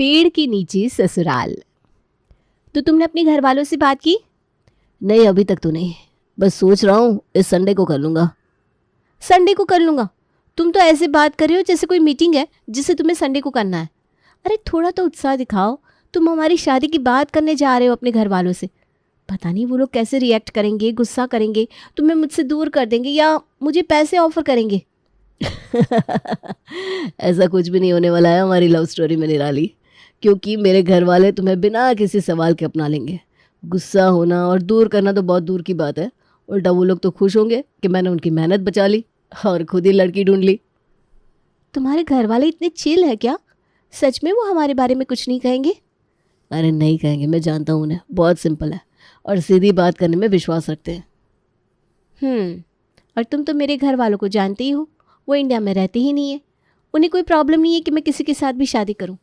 पेड़ के नीचे ससुराल। तो तुमने अपने घर वालों से बात की? नहीं, अभी तक तो नहीं, बस सोच रहा हूँ इस संडे को कर लूँगा। संडे को कर लूँगा? तुम तो ऐसे बात कर रहे हो जैसे कोई मीटिंग है जिसे तुम्हें संडे को करना है। अरे थोड़ा तो उत्साह दिखाओ। तुम हमारी शादी की बात करने जा रहे हो अपने घर वालों से। पता नहीं वो लोग कैसे रिएक्ट करेंगे, गुस्सा करेंगे, तुम्हें मुझसे दूर कर देंगे या मुझे पैसे ऑफर करेंगे। ऐसा कुछ भी नहीं होने वाला है हमारी लव स्टोरी में निराली, क्योंकि मेरे घर वाले तुम्हें बिना किसी सवाल के अपना लेंगे। गुस्सा होना और दूर करना तो बहुत दूर की बात है, उल्टा वो लोग तो खुश होंगे कि मैंने उनकी मेहनत बचा ली और खुद ही लड़की ढूंढ ली। तुम्हारे घर वाले इतने चिल है क्या? सच में वो हमारे बारे में कुछ नहीं कहेंगे? अरे नहीं कहेंगे, मैं जानता हूँ उन्हें, बहुत सिंपल है और सीधी बात करने में विश्वास रखते हैं। और तुम तो मेरे घर वालों को जानते ही हो, वो इंडिया में रहते ही नहीं है। उन्हें कोई प्रॉब्लम नहीं है कि मैं किसी के साथ भी शादी करूं।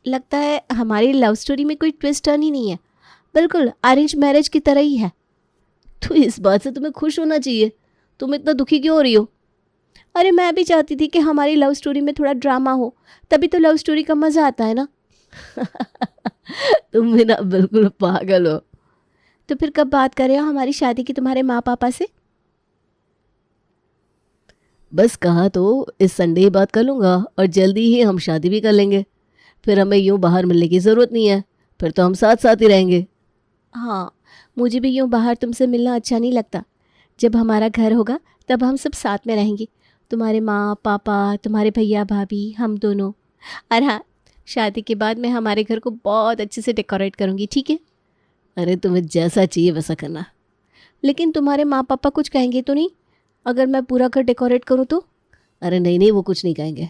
लगता है हमारी लव स्टोरी में कोई ट्विस्ट टर्न ही नहीं है, बिल्कुल अरेंज मैरिज की तरह ही है। तो इस बात से तुम्हें खुश होना चाहिए, तुम इतना दुखी क्यों हो रही हो? अरे मैं भी चाहती थी कि हमारी लव स्टोरी में थोड़ा ड्रामा हो, तभी तो लव स्टोरी का मज़ा आता है ना। तुम भी ना बिल्कुल पागल हो। तो फिर कब बात कर रहे हो हमारी शादी की तुम्हारे माँ पापा से? बस कहा तो इस संडे ही बात कर लूँगा और जल्दी ही हम शादी भी कर लेंगे। फिर हमें यूँ बाहर मिलने की ज़रूरत नहीं है, फिर तो हम साथ साथ ही रहेंगे। हाँ, मुझे भी यूँ बाहर तुमसे मिलना अच्छा नहीं लगता। जब हमारा घर होगा तब हम सब साथ में रहेंगे, तुम्हारे माँ पापा, तुम्हारे भैया भाभी, हम दोनों। और हाँ, शादी के बाद मैं हमारे घर को बहुत अच्छे से डेकोरेट करूँगी, ठीक है? अरे तुम्हें जैसा चाहिए वैसा करना। लेकिन तुम्हारे माँ पापा कुछ कहेंगे तो नहीं अगर मैं पूरा घर डेकोरेट करूँ तो? अरे नहीं नहीं, वो कुछ नहीं कहेंगे।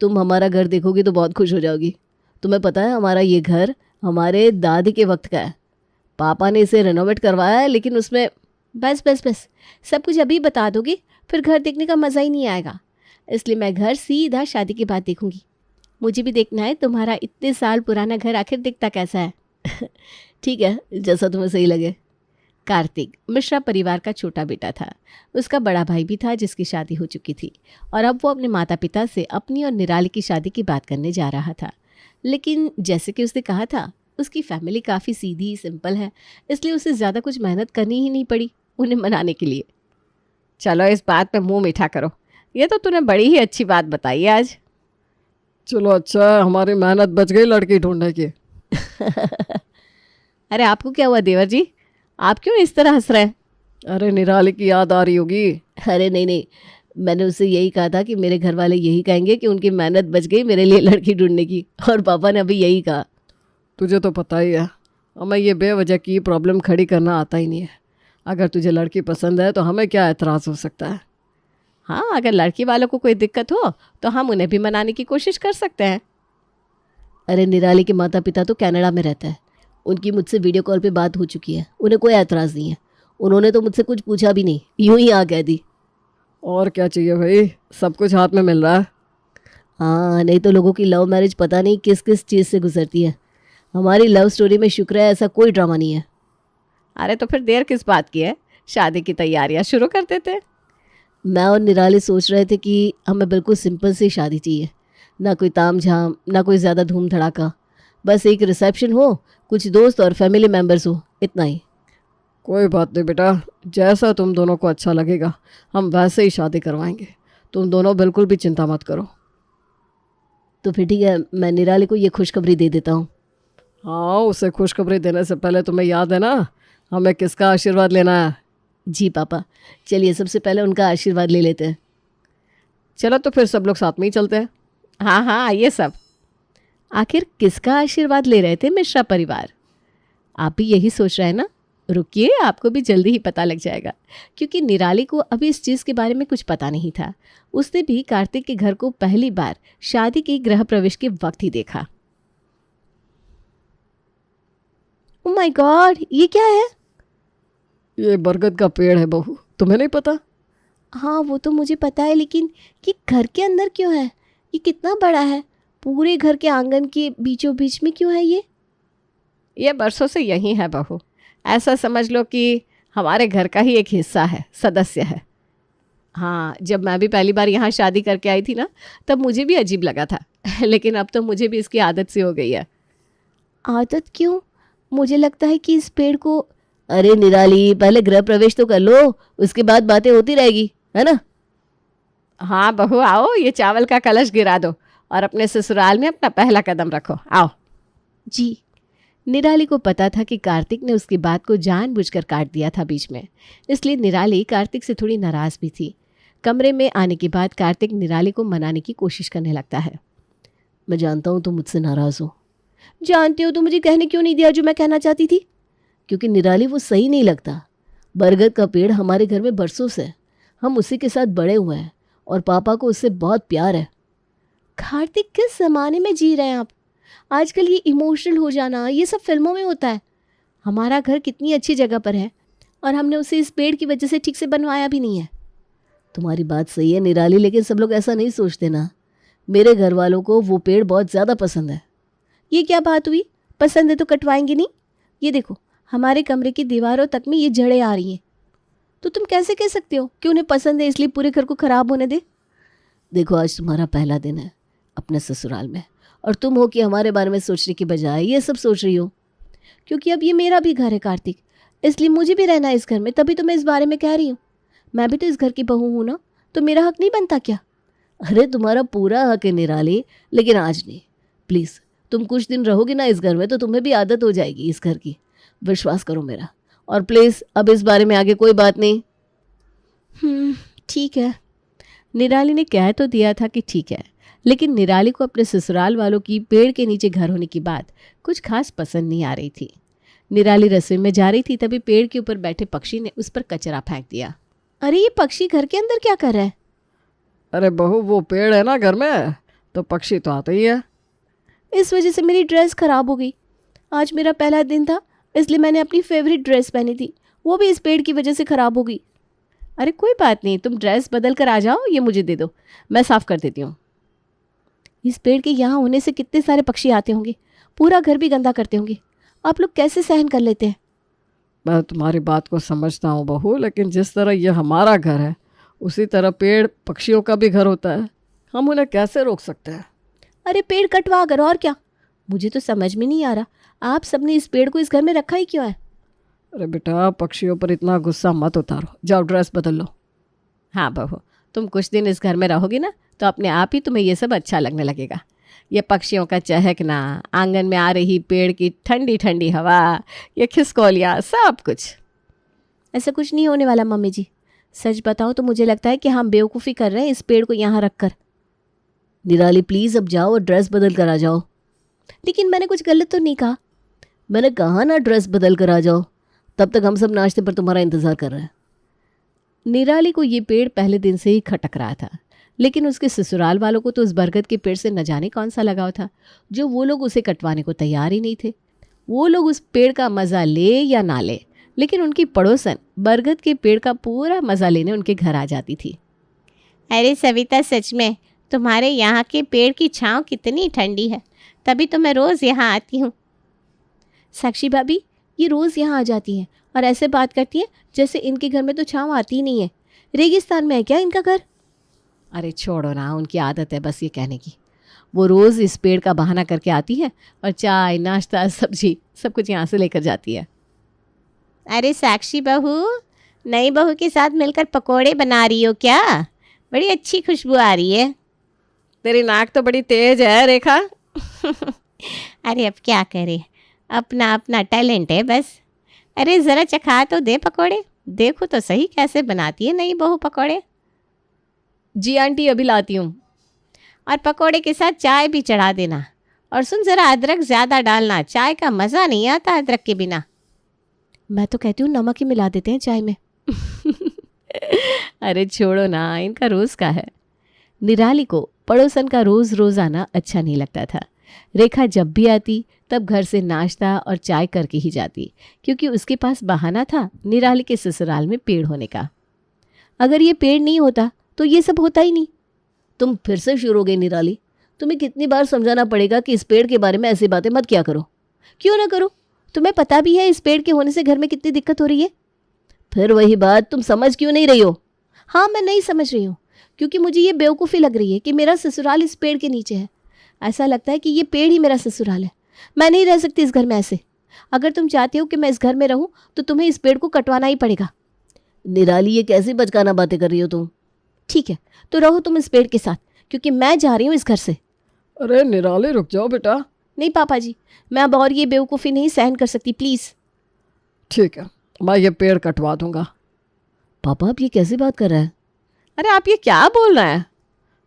तुम हमारा घर देखोगी तो बहुत खुश हो जाओगी। तुम्हें पता है हमारा ये घर हमारे दादी के वक्त का है। पापा ने इसे रेनोवेट करवाया है, लेकिन उसमें बस बस बस सब कुछ अभी बता दोगे, फिर घर देखने का मज़ा ही नहीं आएगा। इसलिए मैं घर सीधा शादी के बाद देखूँगी। मुझे भी देखना है तुम्हारा इतने साल पुराना घर आखिर दिखता कैसा है। ठीक है, जैसा तुम्हें सही लगे। कार्तिक मिश्रा परिवार का छोटा बेटा था। उसका बड़ा भाई भी था जिसकी शादी हो चुकी थी और अब वो अपने माता पिता से अपनी और निराली की शादी की बात करने जा रहा था। लेकिन जैसे कि उसने कहा था, उसकी फैमिली काफ़ी सीधी सिंपल है, इसलिए उसे ज़्यादा कुछ मेहनत करनी ही नहीं पड़ी उन्हें मनाने के लिए। चलो इस बात पे मुंह मीठा करो, ये तो तूने बड़ी ही अच्छी बात बताई आज। चलो अच्छा है, हमारी मेहनत बच गई लड़की ढूंढने की। अरे आपको क्या हुआ देवर जी, आप क्यों इस तरह हंस रहे हैं? अरे निराली की याद आ रही होगी। अरे नहीं नहीं, मैंने उससे यही कहा था कि मेरे घर वाले यही कहेंगे कि उनकी मेहनत बच गई मेरे लिए लड़की ढूंढने की, और पापा ने अभी यही कहा। तुझे तो पता ही है, हमें ये बेवजह की प्रॉब्लम खड़ी करना आता ही नहीं है। अगर तुझे लड़की पसंद है तो हमें क्या एतराज़ हो सकता है। हाँ, अगर लड़की वालों को कोई दिक्कत हो तो हम उन्हें भी मनाने की कोशिश कर सकते हैं। अरे निराली के माता पिता तो कनाडा में रहते हैं, उनकी मुझसे वीडियो कॉल पे बात हो चुकी है, उन्हें कोई एतराज़ नहीं है। उन्होंने तो मुझसे कुछ पूछा भी नहीं, यूं ही आ कह दी। और क्या चाहिए भाई, सब कुछ हाथ में मिल रहा है। हाँ, नहीं तो लोगों की लव मैरिज पता नहीं किस किस चीज़ से गुजरती है। हमारी लव स्टोरी में शुक्र है ऐसा कोई ड्रामा नहीं है। अरे तो फिर देर किस बात की है, शादी की तैयारियां शुरू कर देते हैं। मैं और निराली सोच रहे थे कि हमें बिल्कुल सिंपल सी शादी चाहिए, ना कोई ताम झाम, ना कोई ज़्यादा धूम धड़ाका। बस एक रिसेप्शन हो, कुछ दोस्त और फैमिली मेम्बर्स हो, इतना ही। कोई बात नहीं बेटा, जैसा तुम दोनों को अच्छा लगेगा हम वैसे ही शादी करवाएंगे। तुम दोनों बिल्कुल भी चिंता मत करो। तो फिर ठीक है, मैं निराली को ये खुशखबरी दे देता हूँ। हाँ, उसे खुशखबरी देने से पहले तुम्हें याद है ना हमें किसका आशीर्वाद लेना है। जी पापा, चलिए सबसे पहले उनका आशीर्वाद ले लेते हैं। चलो तो फिर सब लोग साथ में ही चलते हैं। हाँ हाँ, आइए सब। आखिर किसका आशीर्वाद ले रहे थे मिश्रा परिवार? आप भी यही सोच रहे हैं ना? रुकिए, आपको भी जल्दी ही पता लग जाएगा, क्योंकि निराली को अभी इस चीज़ के बारे में कुछ पता नहीं था। उसने भी कार्तिक के घर को पहली बार शादी के गृह प्रवेश के वक्त ही देखा। ओह माय गॉड, ये क्या है? ये बरगद का पेड़ है बहू, तुम्हें नहीं पता? हाँ वो तो मुझे पता है, लेकिन ये घर के अंदर क्यों है? ये कितना बड़ा है? पूरे घर के आंगन के बीचों बीच में क्यों है ये बरसों से यही है बहू, ऐसा समझ लो कि हमारे घर का ही एक हिस्सा है, सदस्य है। हाँ, जब मैं भी पहली बार यहाँ शादी करके आई थी ना, तब मुझे भी अजीब लगा था लेकिन अब तो मुझे भी इसकी आदत सी हो गई है। आदत क्यों? मुझे लगता है कि इस पेड़ को। अरे निराली, पहले गृह प्रवेश तो कर लो, उसके बाद बातें होती रहेगी, है ना? हाँ बहू, आओ, ये चावल का कलश गिरा दो और अपने ससुराल में अपना पहला कदम रखो, आओ। जी। निराली को पता था कि कार्तिक ने उसकी बात को जानबूझकर काट दिया था बीच में, इसलिए निराली कार्तिक से थोड़ी नाराज भी थी। कमरे में आने के बाद कार्तिक निराली को मनाने की कोशिश करने लगता है। मैं जानता हूँ तुम मुझसे नाराज़ हो। जानती हो तो मुझे कहने क्यों नहीं दिया जो मैं कहना चाहती थी? क्योंकि निराली वो सही नहीं लगता। बरगद का पेड़ हमारे घर में बरसों से है, हम उसी के साथ बड़े हुए हैं और पापा को उससे बहुत प्यार है। कार्तिक, किस ज़माने में जी रहे हैं आप? आजकल ये इमोशनल हो जाना, ये सब फिल्मों में होता है। हमारा घर कितनी अच्छी जगह पर है और हमने उसे इस पेड़ की वजह से ठीक से बनवाया भी नहीं है। तुम्हारी बात सही है निराली, लेकिन सब लोग ऐसा नहीं सोचते ना। मेरे घर वालों को वो पेड़ बहुत ज़्यादा पसंद है। ये क्या बात हुई? पसंद है तो कटवाएंगे नहीं? ये देखो, हमारे कमरे की दीवारों तक में ये जड़ें आ रही हैं। तो तुम कैसे कह सकते हो कि उन्हें पसंद है इसलिए पूरे घर को ख़राब होने दे? देखो, आज तुम्हारा पहला दिन है अपने ससुराल में और तुम हो कि हमारे बारे में सोचने की बजाय ये सब सोच रही हो। क्योंकि अब ये मेरा भी घर है कार्तिक, इसलिए मुझे भी रहना है इस घर में, तभी तो मैं इस बारे में कह रही हूँ। मैं भी तो इस घर की बहू हूँ ना, तो मेरा हक नहीं बनता क्या? अरे तुम्हारा पूरा हक है निराली, लेकिन आज नहीं। प्लीज़, तुम कुछ दिन रहोगे ना इस घर में तो तुम्हें भी आदत हो जाएगी इस घर की। विश्वास करो मेरा। और प्लीज़ अब इस बारे में आगे कोई बात नहीं। ठीक है। निराली ने कह तो दिया था कि ठीक है, लेकिन निराली को अपने ससुराल वालों की पेड़ के नीचे घर होने की बात कुछ खास पसंद नहीं आ रही थी। निराली रसोई में जा रही थी, तभी पेड़ के ऊपर बैठे पक्षी ने उस पर कचरा फेंक दिया। अरे ये पक्षी घर के अंदर क्या कर रहा है? अरे बहू, वो पेड़ है ना घर में, तो पक्षी तो आते ही है। इस वजह से मेरी ड्रेस खराब हो गई। आज मेरा पहला दिन था, इसलिए मैंने अपनी फेवरेट ड्रेस पहनी थी, वो भी इस पेड़ की वजह से ख़राब हो गई। अरे कोई बात नहीं, तुम ड्रेस बदल कर आ जाओ, ये मुझे दे दो, मैं साफ़ कर देती हूँ। इस पेड़ के यहाँ होने से कितने सारे पक्षी आते होंगे, पूरा घर भी गंदा करते होंगे। आप लोग कैसे सहन कर लेते हैं? मैं तुम्हारी बात को समझता हूँ बहू, लेकिन जिस तरह ये हमारा घर है उसी तरह पेड़ पक्षियों का भी घर होता है, हम उन्हें कैसे रोक सकते हैं? अरे पेड़ कटवा कर, और क्या? मुझे तो समझ में नहीं आ रहा, आप सबने इस पेड़ को इस घर में रखा ही क्यों है? अरे बेटा, पक्षियों पर इतना गुस्सा मत उतारो, जाओ ड्रेस बदल लो। हाँ बहू, तुम कुछ दिन इस घर में रहोगी ना, तो अपने आप ही तुम्हें ये सब अच्छा लगने लगेगा। ये पक्षियों का चहकना, आंगन में आ रही पेड़ की ठंडी ठंडी हवा, ये खिसकोलियाँ, सब कुछ। ऐसा कुछ नहीं होने वाला मम्मी जी। सच बताऊँ तो मुझे लगता है कि हम बेवकूफ़ी कर रहे हैं इस पेड़ को यहाँ रख कर। निराली प्लीज़ अब जाओ और ड्रेस बदल कर आ जाओ। लेकिन मैंने कुछ गलत तो नहीं कहा। मैंने कहा ना ड्रेस बदल कर आ जाओ, तब तक हम सब नाश्ते पर तुम्हारा इंतज़ार कर रहे हैं। निराली को ये पेड़ पहले दिन से ही खटक रहा था, लेकिन उसके ससुराल वालों को तो उस बरगद के पेड़ से न जाने कौन सा लगाव था, जो वो लोग उसे कटवाने को तैयार ही नहीं थे। वो लोग उस पेड़ का मज़ा ले या ना ले, लेकिन उनकी पड़ोसन बरगद के पेड़ का पूरा मज़ा लेने उनके घर आ जाती थी। अरे सविता, सच में तुम्हारे यहाँ के पेड़ की छाँव कितनी ठंडी है, तभी तो मैं रोज़ यहाँ आती हूँ। साक्षी भाभी, ये रोज़ यहाँ आ जाती हैं और ऐसे बात करती हैं जैसे इनके घर में तो छाँव आती ही नहीं है। रेगिस्तान में है क्या इनका घर? अरे छोड़ो ना, उनकी आदत है बस ये कहने की। वो रोज़ इस पेड़ का बहाना करके आती है और चाय, नाश्ता, सब्जी सब कुछ यहाँ से लेकर जाती है। अरे साक्षी बहू, नई बहू के साथ मिलकर पकोड़े बना रही हो क्या? बड़ी अच्छी खुशबू आ रही है। तेरी नाक तो बड़ी तेज है रेखा। अरे अब क्या करे, अपना अपना टैलेंट है बस। अरे ज़रा चखा तो दे पकोड़े, देखो तो सही कैसे बनाती है नई बहू पकोड़े। जी आंटी, अभी लाती हूँ। और पकोड़े के साथ चाय भी चढ़ा देना। और सुन, ज़रा अदरक ज़्यादा डालना, चाय का मज़ा नहीं आता अदरक के बिना। मैं तो कहती हूँ नमक ही मिला देते हैं चाय में। अरे छोड़ो ना, इनका रोज़ का है। निराली को पड़ोसन का रोज़ रोज़ आना अच्छा नहीं लगता था। रेखा जब भी आती तब घर से नाश्ता और चाय करके ही जाती, क्योंकि उसके पास बहाना था निराली के ससुराल में पेड़ होने का। अगर ये पेड़ नहीं होता तो ये सब होता ही नहीं। तुम फिर से शुरू हो गई निराली। तुम्हें कितनी बार समझाना पड़ेगा कि इस पेड़ के बारे में ऐसी बातें मत किया करो। क्यों ना करो? तुम्हें पता भी है इस पेड़ के होने से घर में कितनी दिक्कत हो रही है। फिर वही बात, तुम समझ क्यों नहीं रही हो? हाँ, मैं नहीं समझ रही हूँ, क्योंकि मुझे ये बेवकूफ़ी लग रही है कि मेरा ससुराल इस पेड़ के नीचे है। ऐसा लगता है कि ये पेड़ ही मेरा ससुराल है। मैं नहीं रह सकती इस घर में ऐसे। अगर तुम चाहते हो कि मैं इस घर में रहूं तो तुम्हें इस पेड़ को कटवाना ही पड़ेगा। निराली, ये कैसी बचकाना बातें कर रही हो तुम? ठीक है, तो रहो तुम इस पेड़ के साथ, क्योंकि मैं जा रही हूँ इस घर से। अरे निराली, रुक जाओ बेटा। नहीं पापा जी, मैं अब और ये बेवकूफ़ी नहीं सहन कर सकती, प्लीज़। ठीक है, मैं ये पेड़ कटवा दूंगा। पापा, आप ये कैसी बात कर रहे हैं? अरे आप ये क्या बोल रहे हैं?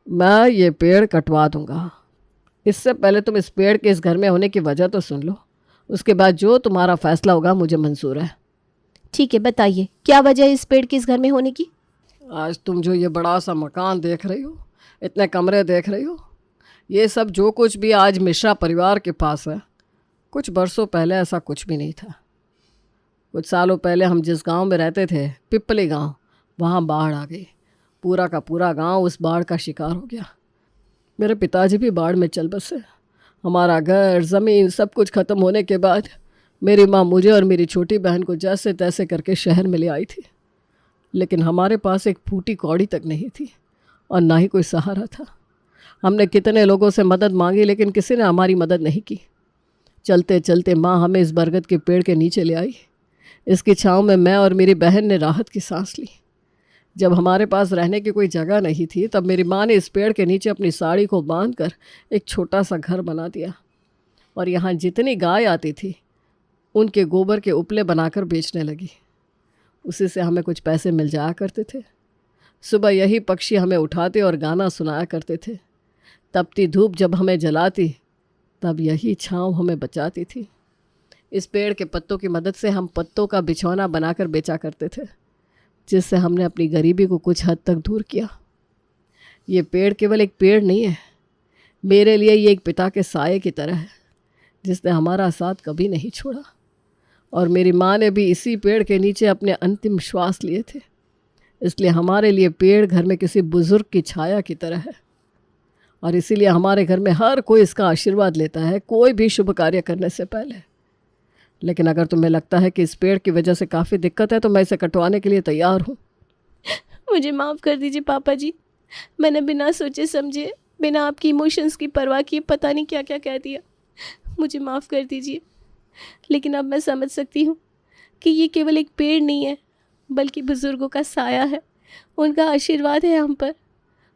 मैं ये पेड़ कटवा दूंगा। इससे पहले तुम इस पेड़ के इस घर में होने की वजह तो सुन लो, उसके बाद जो तुम्हारा फैसला होगा मुझे मंजूर है। ठीक है, बताइए क्या वजह है इस पेड़ के इस घर में होने की? आज तुम जो ये बड़ा सा मकान देख रही हो, इतने कमरे देख रही हो, ये सब जो कुछ भी आज मिश्रा परिवार के पास है, कुछ बरसों पहले ऐसा कुछ भी नहीं था। कुछ सालों पहले हम जिस गांव में रहते थे, पिपली गांव, वहाँ बाढ़ आ गई। पूरा का पूरा गांव उस बाढ़ का शिकार हो गया। मेरे पिताजी भी बाढ़ में चल बसे। हमारा घर, ज़मीन, सब कुछ ख़त्म होने के बाद मेरी माँ मुझे और मेरी छोटी बहन को जैसे तैसे करके शहर में ले आई थी। लेकिन हमारे पास एक फूटी कौड़ी तक नहीं थी और ना ही कोई सहारा था। हमने कितने लोगों से मदद मांगी, लेकिन किसी ने हमारी मदद नहीं की। चलते चलते माँ हमें इस बरगद के पेड़ के नीचे ले आई। इसकी छाँव में मैं और मेरी बहन ने राहत की सांस ली। जब हमारे पास रहने की कोई जगह नहीं थी, तब मेरी माँ ने इस पेड़ के नीचे अपनी साड़ी को बांधकर एक छोटा सा घर बना दिया और यहाँ जितनी गाय आती थी उनके गोबर के उपले बनाकर बेचने लगी। उसी से हमें कुछ पैसे मिल जाया करते थे। सुबह यही पक्षी हमें उठाते और गाना सुनाया करते थे। तपती धूप जब हमें जलाती, तब यही छाँव हमें बचाती थी। इस पेड़ के पत्तों की मदद से हम पत्तों का बिछौना बनाकर बेचा करते थे, जिससे हमने अपनी गरीबी को कुछ हद तक दूर किया। ये पेड़ केवल एक पेड़ नहीं है, मेरे लिए ये एक पिता के साये की तरह है, जिसने हमारा साथ कभी नहीं छोड़ा। और मेरी माँ ने भी इसी पेड़ के नीचे अपने अंतिम श्वास लिए थे। इसलिए हमारे लिए पेड़ घर में किसी बुज़ुर्ग की छाया की तरह है और इसीलिए हमारे घर में हर कोई इसका आशीर्वाद लेता है, कोई भी शुभ कार्य करने से पहले। लेकिन अगर तुम्हें लगता है कि इस पेड़ की वजह से काफ़ी दिक्कत है, तो मैं इसे कटवाने के लिए तैयार हूँ। मुझे माफ़ कर दीजिए पापा जी, मैंने बिना सोचे समझे, बिना आपकी इमोशंस की परवाह किए पता नहीं क्या क्या कह दिया। मुझे माफ़ कर दीजिए। लेकिन अब मैं समझ सकती हूँ कि ये केवल एक पेड़ नहीं है, बल्कि बुज़ुर्गों का साया है, उनका आशीर्वाद है हम पर।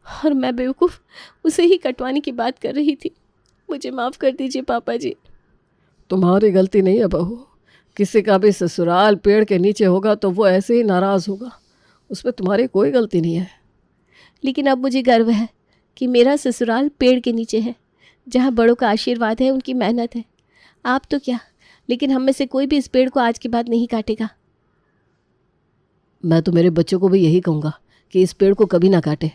और मैं बेवकूफ़ उसे ही कटवाने की बात कर रही थी। मुझे माफ़ कर दीजिए पापा जी। तुम्हारी गलती नहीं है बहू। किसी का भी ससुराल पेड़ के नीचे होगा तो वो ऐसे ही नाराज़ होगा, उसमें तुम्हारी कोई गलती नहीं है। लेकिन अब मुझे गर्व है कि मेरा ससुराल पेड़ के नीचे है, जहाँ बड़ों का आशीर्वाद है, उनकी मेहनत है। आप तो क्या, लेकिन हम में से कोई भी इस पेड़ को आज के बाद नहीं काटेगा। मैं तो मेरे बच्चों को भी यही कहूँगा कि इस पेड़ को कभी ना काटे।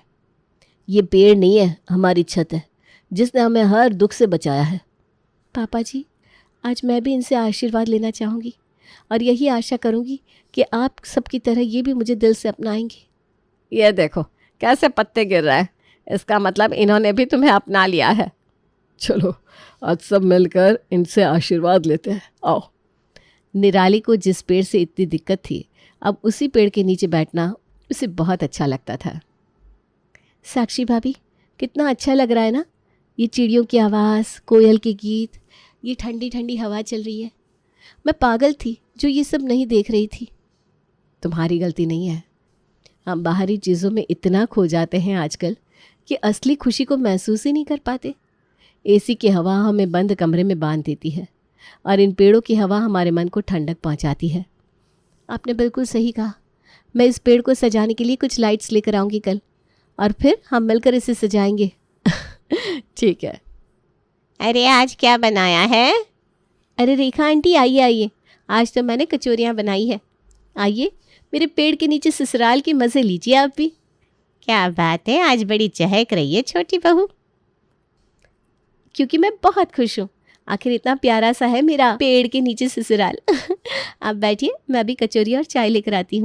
ये पेड़ नहीं है, हमारी छत है, जिसने हमें हर दुख से बचाया है। पापा जी, आज मैं भी इनसे आशीर्वाद लेना चाहूँगी और यही आशा करूँगी कि आप सबकी तरह ये भी मुझे दिल से अपनाएंगे। ये देखो कैसे पत्ते गिर रहे हैं, इसका मतलब इन्होंने भी तुम्हें अपना लिया है। चलो आज सब मिलकर इनसे आशीर्वाद लेते हैं, आओ। निराली को जिस पेड़ से इतनी दिक्कत थी, अब उसी पेड़ के नीचे बैठना उसे बहुत अच्छा लगता था। साक्षी भाभी, कितना अच्छा लग रहा है ना, ये चिड़ियों की आवाज़, कोयल के गीत, ये ठंडी ठंडी हवा चल रही है। मैं पागल थी जो ये सब नहीं देख रही थी। तुम्हारी गलती नहीं है। हम बाहरी चीज़ों में इतना खो जाते हैं आजकल कि असली खुशी को महसूस ही नहीं कर पाते। एसी की हवा हमें बंद कमरे में बांध देती है और इन पेड़ों की हवा हमारे मन को ठंडक पहुंचाती है। आपने बिल्कुल सही कहा। मैं इस पेड़ को सजाने के लिए कुछ लाइट्स लेकर आऊँगी कल, और फिर हम मिलकर इसे सजाएंगे। ठीक है। अरे आज क्या बनाया है? अरे रेखा आंटी, आइए आइए, आज तो मैंने कचौरियाँ बनाई है। आइए मेरे पेड़ के नीचे ससुराल के मज़े लीजिए आप भी। क्या बात है, आज बड़ी चहक रही है छोटी बहू। क्योंकि मैं बहुत खुश हूँ, आखिर इतना प्यारा सा है मेरा पेड़ के नीचे ससुराल। आप बैठिए, मैं अभी कचौरी और चाय लेकर आती हूँ।